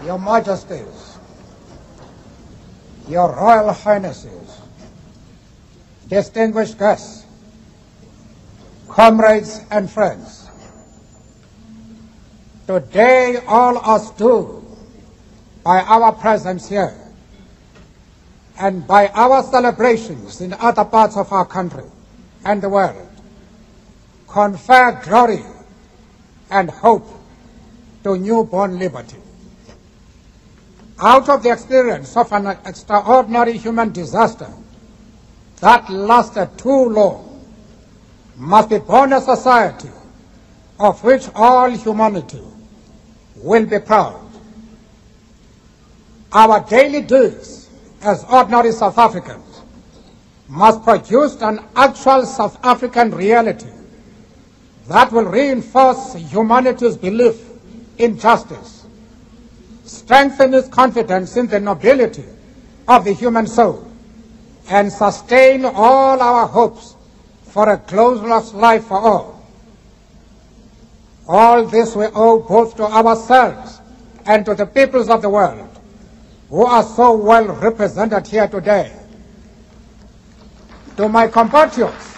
Your Majesties, Your Royal Highnesses, distinguished guests, comrades and friends, today all us do, by our presence here and by our celebrations in other parts of our country and the world, confer glory and hope to newborn liberty. Out of the experience of an extraordinary human disaster that lasted too long, must be born a society of which all humanity will be proud. Our daily deeds as ordinary South Africans must produce an actual South African reality that will reinforce humanity's belief in justice, strengthen its confidence in the nobility of the human soul, and sustain all our hopes for a glorious life for all. All this we owe both to ourselves and to the peoples of the world who are so well represented here today. To my compatriots,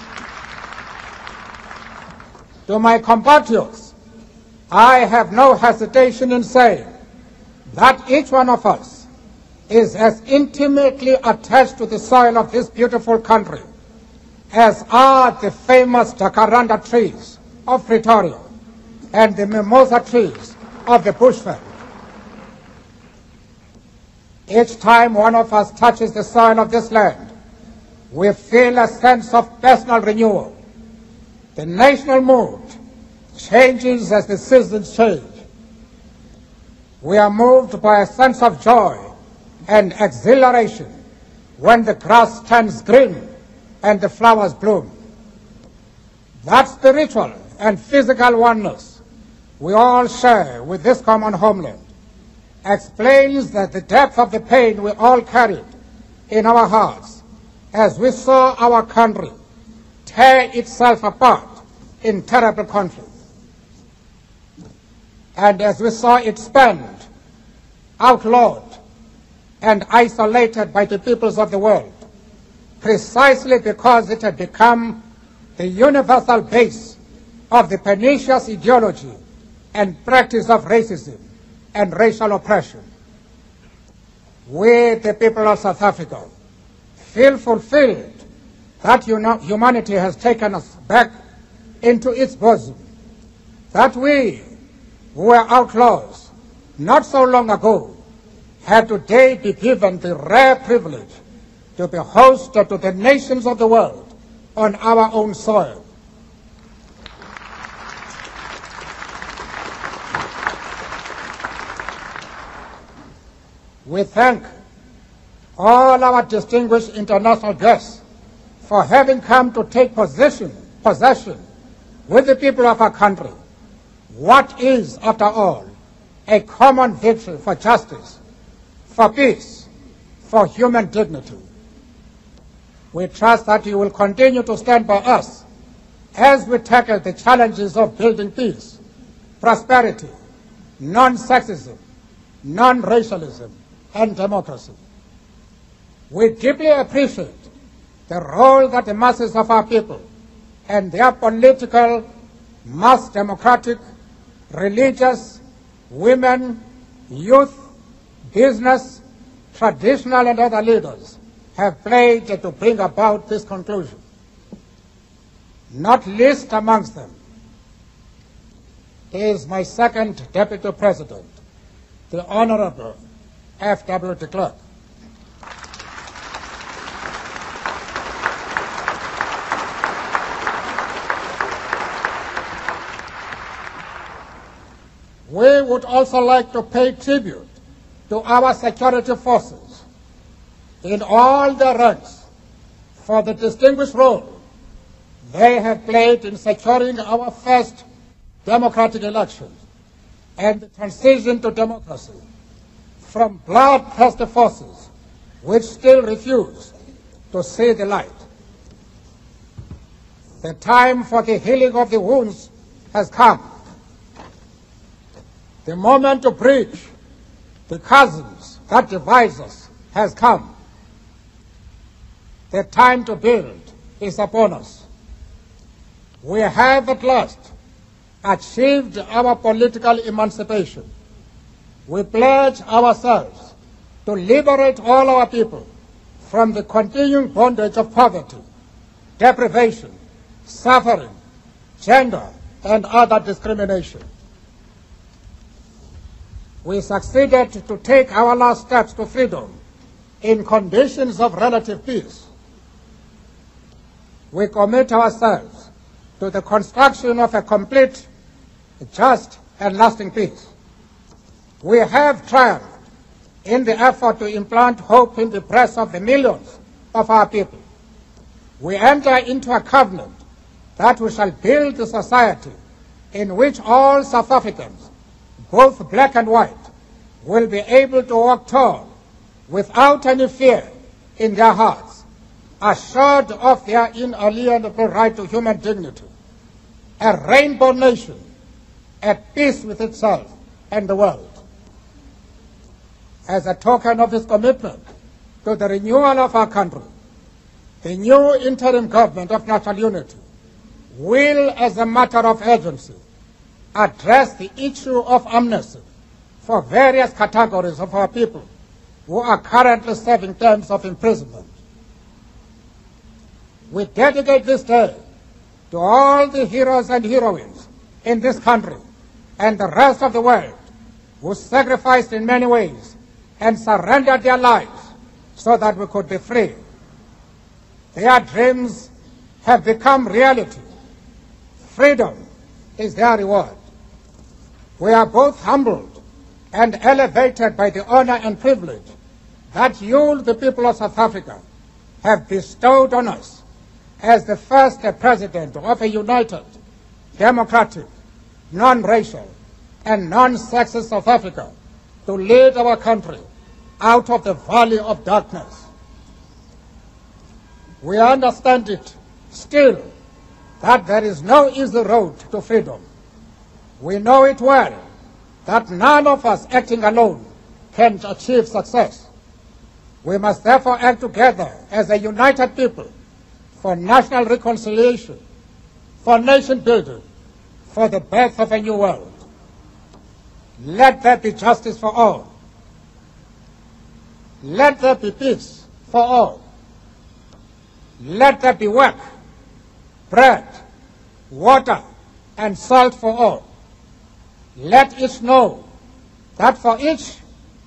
I have no hesitation in saying that each one of us is as intimately attached to the soil of this beautiful country as are the famous jacaranda trees of Pretoria and the mimosa trees of the Bushveld. Each time one of us touches the soil of this land, we feel a sense of personal renewal. The national mood changes as the seasons change. We are moved by a sense of joy and exhilaration when the grass turns green and the flowers bloom. That spiritual and physical oneness we all share with this common homeland explains that the depth of the pain we all carried in our hearts as we saw our country tear itself apart in terrible conflict, and as we saw it spent, outlawed, and isolated by the peoples of the world, precisely because it had become the universal base of the pernicious ideology and practice of racism and racial oppression. We, the people of South Africa, feel fulfilled that humanity has taken us back into its bosom, that we, who were outlaws not so long ago, have today been given the rare privilege to be host to the nations of the world on our own soil. We thank all our distinguished international guests for having come to take possession with the people of our country what is, after all, a common victory for justice, for peace, for human dignity. We trust that you will continue to stand by us as we tackle the challenges of building peace, prosperity, non-sexism, non-racialism, and democracy. We deeply appreciate the role that the masses of our people and their political, mass democratic, religious, women, youth, business, traditional and other leaders have played to bring about this conclusion. Not least amongst them is my second Deputy President, the Honorable F.W. de Klerk. We would also like to pay tribute to our security forces in all their ranks for the distinguished role they have played in securing our first democratic elections and the transition to democracy from bloodthirsty forces which still refuse to see the light. The time for the healing of the wounds has come. The moment to bridge The chasms that divide us has come. The time to build is upon us. We have at last achieved our political emancipation. We pledge ourselves to liberate all our people from the continuing bondage of poverty, deprivation, suffering, gender, and other discrimination. We succeeded to take our last steps to freedom in conditions of relative peace. We commit ourselves to the construction of a complete, just, and lasting peace. We have triumphed in the effort to implant hope in the breasts of the millions of our people. We enter into a covenant that we shall build a society in which all South Africans, both black and white, will be able to walk tall without any fear in their hearts, assured of their inalienable right to human dignity, a rainbow nation at peace with itself and the world. As a token of his commitment to the renewal of our country, the new interim government of national unity will, as a matter of urgency, address the issue of amnesty for various categories of our people who are currently serving terms of imprisonment. We dedicate this day to all the heroes and heroines in this country and the rest of the world who sacrificed in many ways and surrendered their lives so that we could be free. Their dreams have become reality. Freedom is their reward. We are both humbled and elevated by the honor and privilege that you, the people of South Africa, have bestowed on us as the first president of a united, democratic, non-racial, and non-sexist South Africa to lead our country out of the valley of darkness. We understand it still that there is no easy road to freedom. We know it well that none of us acting alone can achieve success. We must therefore act together as a united people for national reconciliation, for nation building, for the birth of a new world. Let there be justice for all. Let there be peace for all. Let there be work, bread, water, and salt for all. Let each know that for each,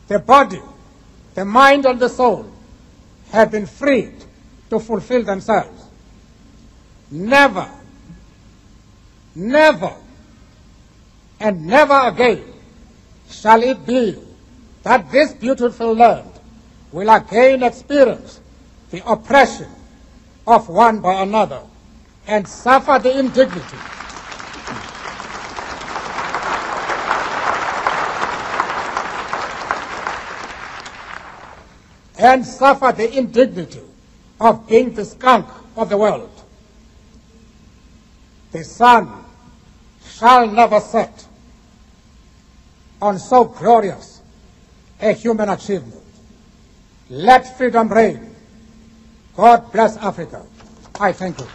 the body, the mind, and the soul have been freed to fulfill themselves. Never, never, and never again shall it be that this beautiful land will again experience the oppression of one by another and suffer the indignity of being the skunk of the world. The sun shall never set on so glorious a human achievement. Let freedom reign. God bless Africa. I thank you.